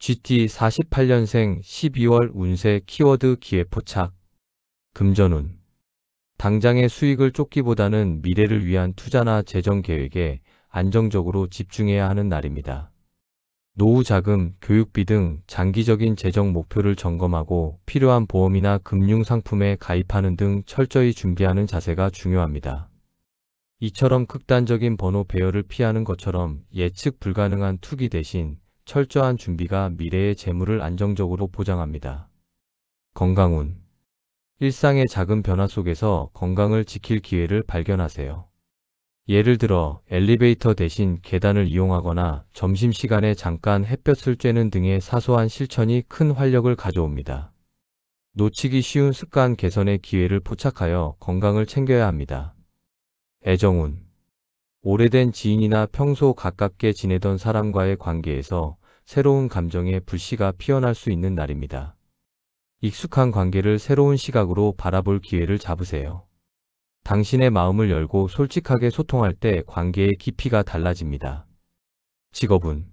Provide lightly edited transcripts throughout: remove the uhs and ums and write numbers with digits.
GT 48년생 12월 운세 키워드 기회포착. 금전운. 당장의 수익을 쫓기보다는 미래를 위한 투자나 재정 계획에 안정적으로 집중해야 하는 날입니다. 노후 자금, 교육비 등 장기적인 재정 목표를 점검하고 필요한 보험이나 금융 상품에 가입하는 등 철저히 준비하는 자세가 중요합니다. 이처럼 극단적인 번호 배열을 피하는 것처럼 예측 불가능한 투기 대신 철저한 준비가 미래의 재물을 안정적으로 보장합니다. 건강운. 일상의 작은 변화 속에서 건강을 지킬 기회를 발견하세요. 예를 들어 엘리베이터 대신 계단을 이용하거나 점심시간에 잠깐 햇볕을 쬐는 등의 사소한 실천이 큰 활력을 가져옵니다. 놓치기 쉬운 습관 개선의 기회를 포착하여 건강을 챙겨야 합니다. 애정운. 오래된 지인이나 평소 가깝게 지내던 사람과의 관계에서 새로운 감정의 불씨가 피어날 수 있는 날입니다. 익숙한 관계를 새로운 시각으로 바라볼 기회를 잡으세요. 당신의 마음을 열고 솔직하게 소통할 때 관계의 깊이가 달라집니다. 직업운.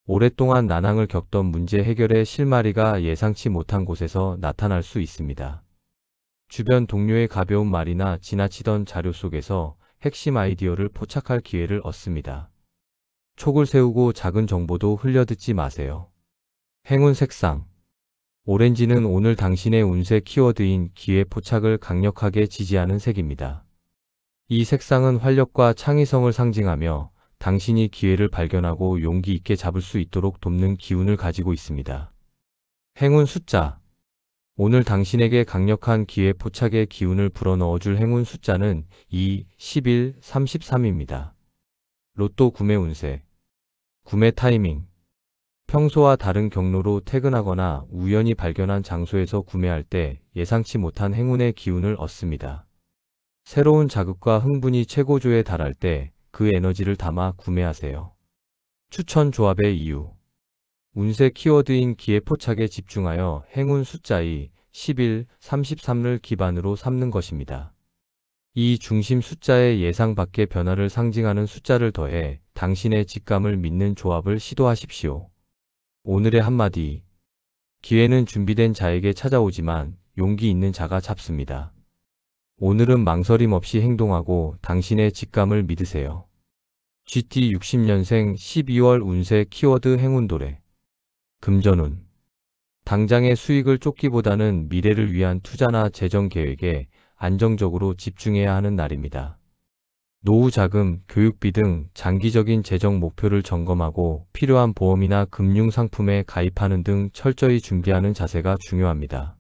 오랫동안 난항을 겪던 문제 해결의 실마리가 예상치 못한 곳에서 나타날 수 있습니다. 주변 동료의 가벼운 말이나 지나치던 자료 속에서 핵심 아이디어를 포착할 기회를 얻습니다. 촉을 세우고 작은 정보도 흘려듣지 마세요. 행운 색상. 오렌지는 오늘 당신의 운세 키워드인 기회 포착을 강력하게 지지하는 색입니다. 이 색상은 활력과 창의성을 상징하며 당신이 기회를 발견하고 용기 있게 잡을 수 있도록 돕는 기운을 가지고 있습니다. 행운 숫자. 오늘 당신에게 강력한 기회 포착의 기운을 불어넣어줄 행운 숫자는 2, 11, 33입니다. 로또 구매 운세. 구매 타이밍. 평소와 다른 경로로 퇴근하거나 우연히 발견한 장소에서 구매할 때 예상치 못한 행운의 기운을 얻습니다. 새로운 자극과 흥분이 최고조에 달할 때 그 에너지를 담아 구매하세요. 추천 조합의 이유. 운세 키워드인 기회 포착에 집중하여 행운 숫자 2, 11, 33을 기반으로 삼는 것입니다. 이 중심 숫자의 예상 밖의 변화를 상징하는 숫자를 더해 당신의 직감을 믿는 조합을 시도하십시오. 오늘의 한마디. 기회는 준비된 자에게 찾아오지만 용기 있는 자가 잡습니다. 오늘은 망설임 없이 행동하고 당신의 직감을 믿으세요. GT 60년생 12월 운세 키워드 행운도래. 금전운. 당장의 수익을 쫓기보다는 미래를 위한 투자나 재정 계획에 안정적으로 집중해야 하는 날입니다. 노후 자금, 교육비 등 장기적인 재정 목표를 점검하고 필요한 보험이나 금융 상품에 가입하는 등 철저히 준비하는 자세가 중요합니다.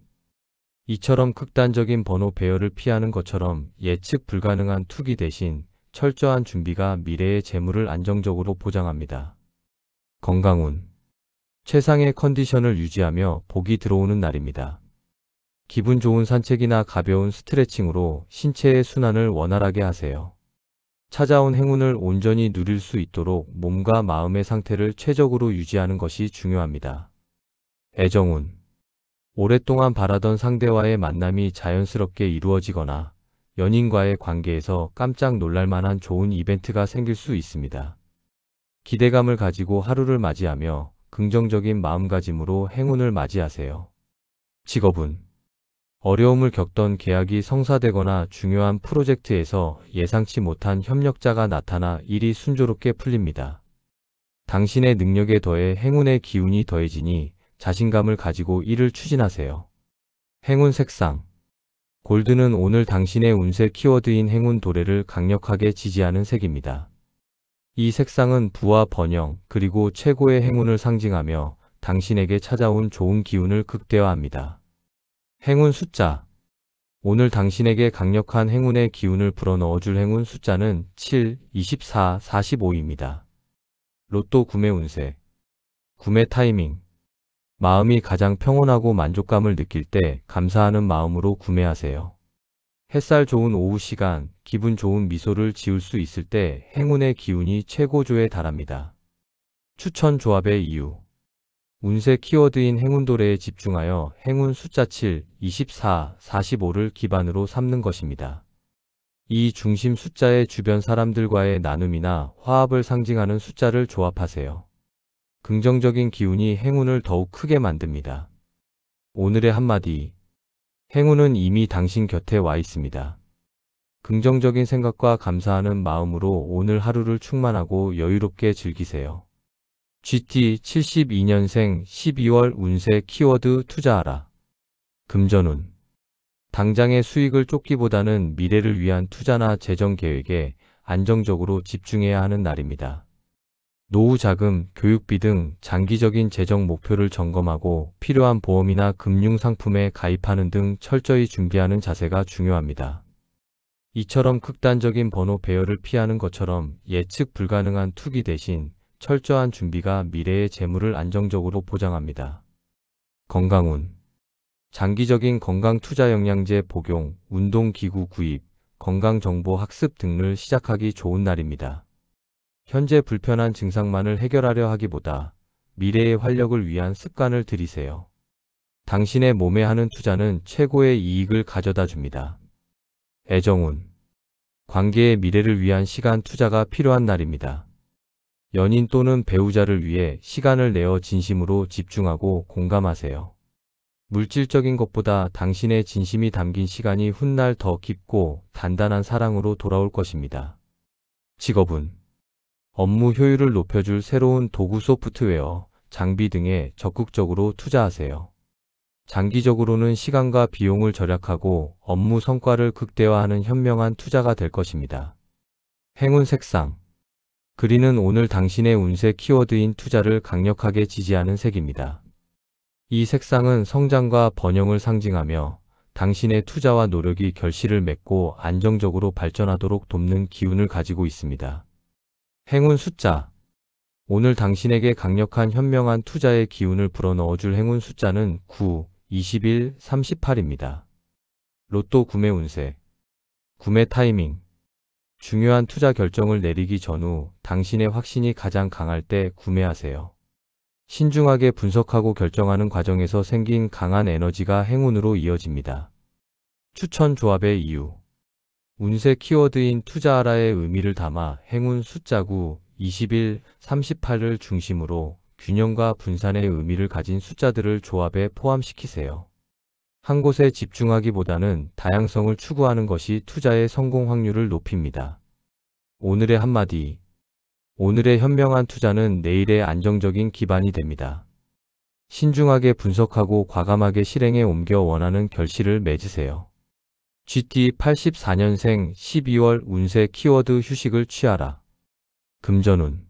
이처럼 극단적인 번호 배열을 피하는 것처럼 예측 불가능한 투기 대신 철저한 준비가 미래의 재물을 안정적으로 보장합니다. 건강운. 최상의 컨디션을 유지하며 복이 들어오는 날입니다. 기분 좋은 산책이나 가벼운 스트레칭으로 신체의 순환을 원활하게 하세요. 찾아온 행운을 온전히 누릴 수 있도록 몸과 마음의 상태를 최적으로 유지하는 것이 중요합니다. 애정운. 오랫동안 바라던 상대와의 만남이 자연스럽게 이루어지거나 연인과의 관계에서 깜짝 놀랄 만한 좋은 이벤트가 생길 수 있습니다. 기대감을 가지고 하루를 맞이하며 긍정적인 마음가짐으로 행운을 맞이하세요. 직업운. 어려움을 겪던 계약이 성사되거나 중요한 프로젝트에서 예상치 못한 협력자가 나타나 일이 순조롭게 풀립니다. 당신의 능력에 더해 행운의 기운이 더해지니 자신감을 가지고 일을 추진하세요. 행운 색상. 골드는 오늘 당신의 운세 키워드인 행운 도래를 강력하게 지지하는 색입니다. 이 색상은 부와 번영, 그리고 최고의 행운을 상징하며 당신에게 찾아온 좋은 기운을 극대화합니다. 행운 숫자. 오늘 당신에게 강력한 행운의 기운을 불어넣어줄 행운 숫자는 7, 24, 45입니다. 로또 구매 운세. 구매 타이밍. 마음이 가장 평온하고 만족감을 느낄 때 감사하는 마음으로 구매하세요. 햇살 좋은 오후 시간, 기분 좋은 미소를 지을 수 있을 때 행운의 기운이 최고조에 달합니다. 추천 조합의 이유. 운세 키워드인 행운도래에 집중하여 행운 숫자 7, 24, 45를 기반으로 삼는 것입니다. 이 중심 숫자의 주변 사람들과의 나눔이나 화합을 상징하는 숫자를 조합하세요. 긍정적인 기운이 행운을 더욱 크게 만듭니다. 오늘의 한마디. 행운은 이미 당신 곁에 와 있습니다. 긍정적인 생각과 감사하는 마음으로 오늘 하루를 충만하고 여유롭게 즐기세요. GT 72년생 12월 운세 키워드 투자하라. 금전운. 당장의 수익을 쫓기보다는 미래를 위한 투자나 재정 계획에 안정적으로 집중해야 하는 날입니다. 노후 자금, 교육비 등 장기적인 재정 목표를 점검하고 필요한 보험이나 금융상품에 가입하는 등 철저히 준비하는 자세가 중요합니다. 이처럼 극단적인 번호 배열을 피하는 것처럼 예측 불가능한 투기 대신 철저한 준비가 미래의 재물을 안정적으로 보장합니다. 건강운. 장기적인 건강 투자 영양제 복용, 운동기구 구입, 건강정보 학습 등을 시작하기 좋은 날입니다. 현재 불편한 증상만을 해결하려 하기보다 미래의 활력을 위한 습관을 들이세요. 당신의 몸에 하는 투자는 최고의 이익을 가져다 줍니다. 애정운. 관계의 미래를 위한 시간 투자가 필요한 날입니다. 연인 또는 배우자를 위해 시간을 내어 진심으로 집중하고 공감하세요. 물질적인 것보다 당신의 진심이 담긴 시간이 훗날 더 깊고 단단한 사랑으로 돌아올 것입니다. 직업운. 업무 효율을 높여줄 새로운 도구 소프트웨어, 장비 등에 적극적으로 투자하세요. 장기적으로는 시간과 비용을 절약하고 업무 성과를 극대화하는 현명한 투자가 될 것입니다. 행운 색상. 그린은 오늘 당신의 운세 키워드인 투자를 강력하게 지지하는 색입니다. 이 색상은 성장과 번영을 상징하며 당신의 투자와 노력이 결실을 맺고 안정적으로 발전하도록 돕는 기운을 가지고 있습니다. 행운 숫자. 오늘 당신에게 강력한 현명한 투자의 기운을 불어넣어줄 행운 숫자는 9, 21, 38입니다. 로또 구매 운세. 구매 타이밍. 중요한 투자 결정을 내리기 전후 당신의 확신이 가장 강할 때 구매하세요. 신중하게 분석하고 결정하는 과정에서 생긴 강한 에너지가 행운으로 이어집니다. 추천 조합의 이유. 운세 키워드인 투자하라의 의미를 담아 행운 숫자 9, 21, 38을 중심으로 균형과 분산의 의미를 가진 숫자들을 조합에 포함시키세요. 한 곳에 집중하기보다는 다양성을 추구하는 것이 투자의 성공 확률을 높입니다. 오늘의 한마디. 오늘의 현명한 투자는 내일의 안정적인 기반이 됩니다. 신중하게 분석하고 과감하게 실행에 옮겨 원하는 결실을 맺으세요. GT 84년생 12월 운세 키워드 휴식을 취하라. 금전운.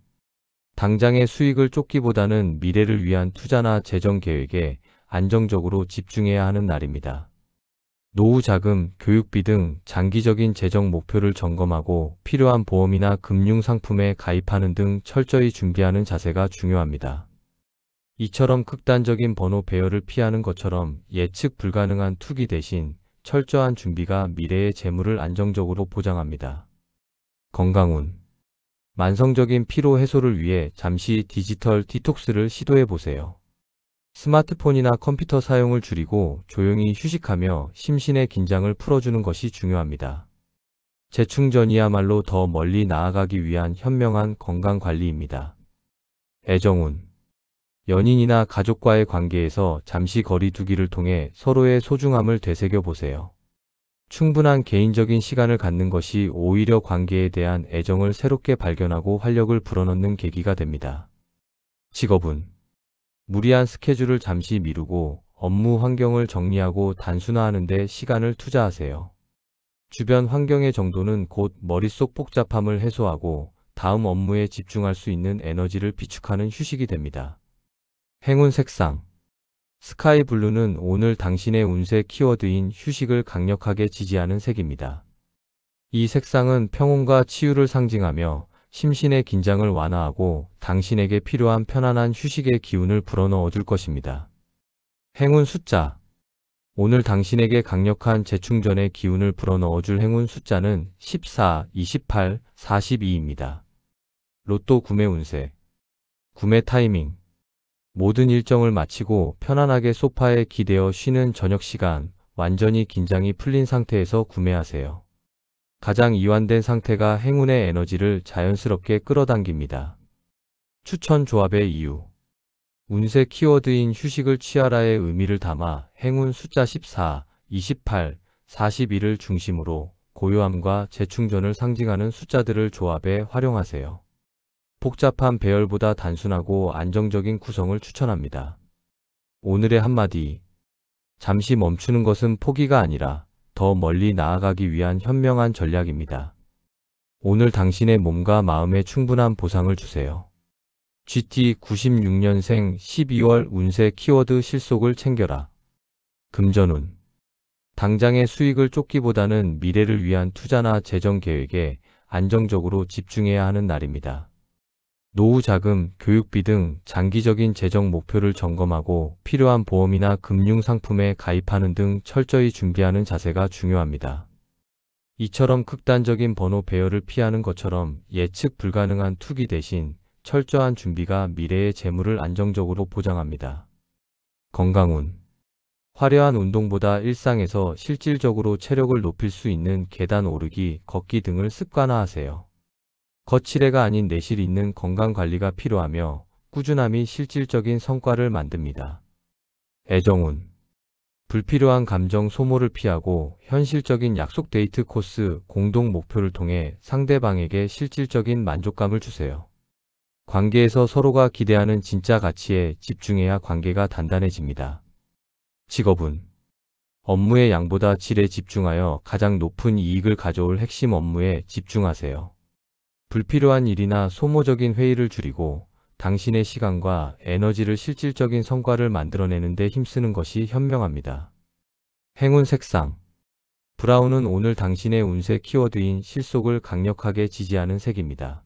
당장의 수익을 쫓기보다는 미래를 위한 투자나 재정 계획에 안정적으로 집중해야 하는 날입니다. 노후 자금, 교육비 등 장기적인 재정 목표를 점검하고 필요한 보험이나 금융상품에 가입하는 등 철저히 준비하는 자세가 중요합니다. 이처럼 극단적인 번호 배열을 피하는 것처럼 예측 불가능한 투기 대신 철저한 준비가 미래의 재물을 안정적으로 보장합니다. 건강운. 만성적인 피로 해소를 위해 잠시 디지털 디톡스를 시도해 보세요. 스마트폰이나 컴퓨터 사용을 줄이고 조용히 휴식하며 심신의 긴장을 풀어주는 것이 중요합니다. 재충전이야말로 더 멀리 나아가기 위한 현명한 건강관리입니다. 애정운. 연인이나 가족과의 관계에서 잠시 거리 두기를 통해 서로의 소중함을 되새겨 보세요. 충분한 개인적인 시간을 갖는 것이 오히려 관계에 대한 애정을 새롭게 발견하고 활력을 불어넣는 계기가 됩니다. 직업운. 무리한 스케줄을 잠시 미루고 업무 환경을 정리하고 단순화하는 데 시간을 투자하세요. 주변 환경의 정도는 곧 머릿속 복잡함을 해소하고 다음 업무에 집중할 수 있는 에너지를 비축하는 휴식이 됩니다. 행운 색상. 스카이 블루는 오늘 당신의 운세 키워드인 휴식을 강력하게 지지하는 색입니다. 이 색상은 평온과 치유를 상징하며 심신의 긴장을 완화하고 당신에게 필요한 편안한 휴식의 기운을 불어넣어 줄 것입니다. 행운 숫자. 오늘 당신에게 강력한 재충전의 기운을 불어넣어 줄 행운 숫자는 14, 28, 42입니다. 로또 구매 운세. 구매 타이밍. 모든 일정을 마치고 편안하게 소파에 기대어 쉬는 저녁 시간, 완전히 긴장이 풀린 상태에서 구매하세요. 가장 이완된 상태가 행운의 에너지를 자연스럽게 끌어당깁니다. 추천 조합의 이유. 운세 키워드인 휴식을 취하라의 의미를 담아 행운 숫자 14, 28, 41을 중심으로 고요함과 재충전을 상징하는 숫자들을 조합해 활용하세요. 복잡한 배열보다 단순하고 안정적인 구성을 추천합니다. 오늘의 한마디. 잠시 멈추는 것은 포기가 아니라 더 멀리 나아가기 위한 현명한 전략입니다. 오늘 당신의 몸과 마음에 충분한 보상을 주세요. GT 96년생 12월 운세 키워드 실속을 챙겨라. 금전운. 당장의 수익을 쫓기보다는 미래를 위한 투자나 재정 계획에 안정적으로 집중해야 하는 날입니다. 노후 자금, 교육비 등 장기적인 재정 목표를 점검하고 필요한 보험이나 금융 상품에 가입하는 등 철저히 준비하는 자세가 중요합니다. 이처럼 극단적인 번호 배열을 피하는 것처럼 예측 불가능한 투기 대신 철저한 준비가 미래의 재물을 안정적으로 보장합니다. 건강운. 화려한 운동보다 일상에서 실질적으로 체력을 높일 수 있는 계단 오르기, 걷기 등을 습관화하세요. 거칠애가 아닌 내실 있는 건강관리가 필요하며 꾸준함이 실질적인 성과를 만듭니다. 애정운. 불필요한 감정 소모를 피하고 현실적인 약속 데이트 코스, 공동 목표를 통해 상대방에게 실질적인 만족감을 주세요. 관계에서 서로가 기대하는 진짜 가치에 집중해야 관계가 단단해집니다. 직업운. 업무의 양보다 질에 집중하여 가장 높은 이익을 가져올 핵심 업무에 집중하세요. 불필요한 일이나 소모적인 회의를 줄이고 당신의 시간과 에너지를 실질적인 성과를 만들어내는 데 힘쓰는 것이 현명합니다. 행운 색상. 브라운은 오늘 당신의 운세 키워드인 실속을 강력하게 지지하는 색입니다.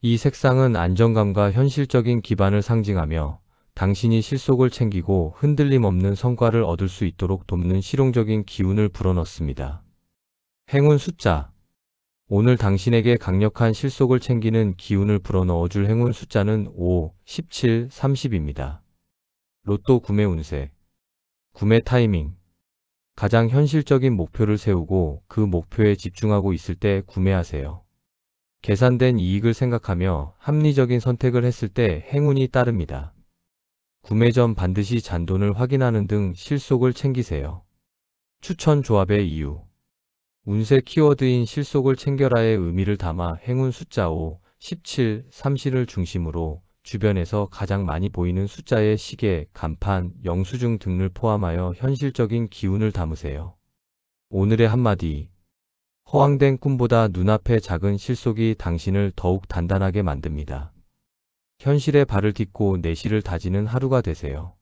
이 색상은 안정감과 현실적인 기반을 상징하며 당신이 실속을 챙기고 흔들림 없는 성과를 얻을 수 있도록 돕는 실용적인 기운을 불어넣습니다. 행운 숫자. 오늘 당신에게 강력한 실속을 챙기는 기운을 불어넣어줄 행운 숫자는 5, 17, 30입니다. 로또 구매 운세. 구매 타이밍. 가장 현실적인 목표를 세우고 그 목표에 집중하고 있을 때 구매하세요. 계산된 이익을 생각하며 합리적인 선택을 했을 때 행운이 따릅니다. 구매 전 반드시 잔돈을 확인하는 등 실속을 챙기세요. 추천 조합의 이유. 운세 키워드인 실속을 챙겨라의 의미를 담아 행운 숫자 5, 17, 30을 중심으로 주변에서 가장 많이 보이는 숫자의 시계, 간판, 영수증 등을 포함하여 현실적인 기운을 담으세요. 오늘의 한마디. 허황된 꿈보다 눈앞의 작은 실속이 당신을 더욱 단단하게 만듭니다. 현실에 발을 딛고 내실을 다지는 하루가 되세요.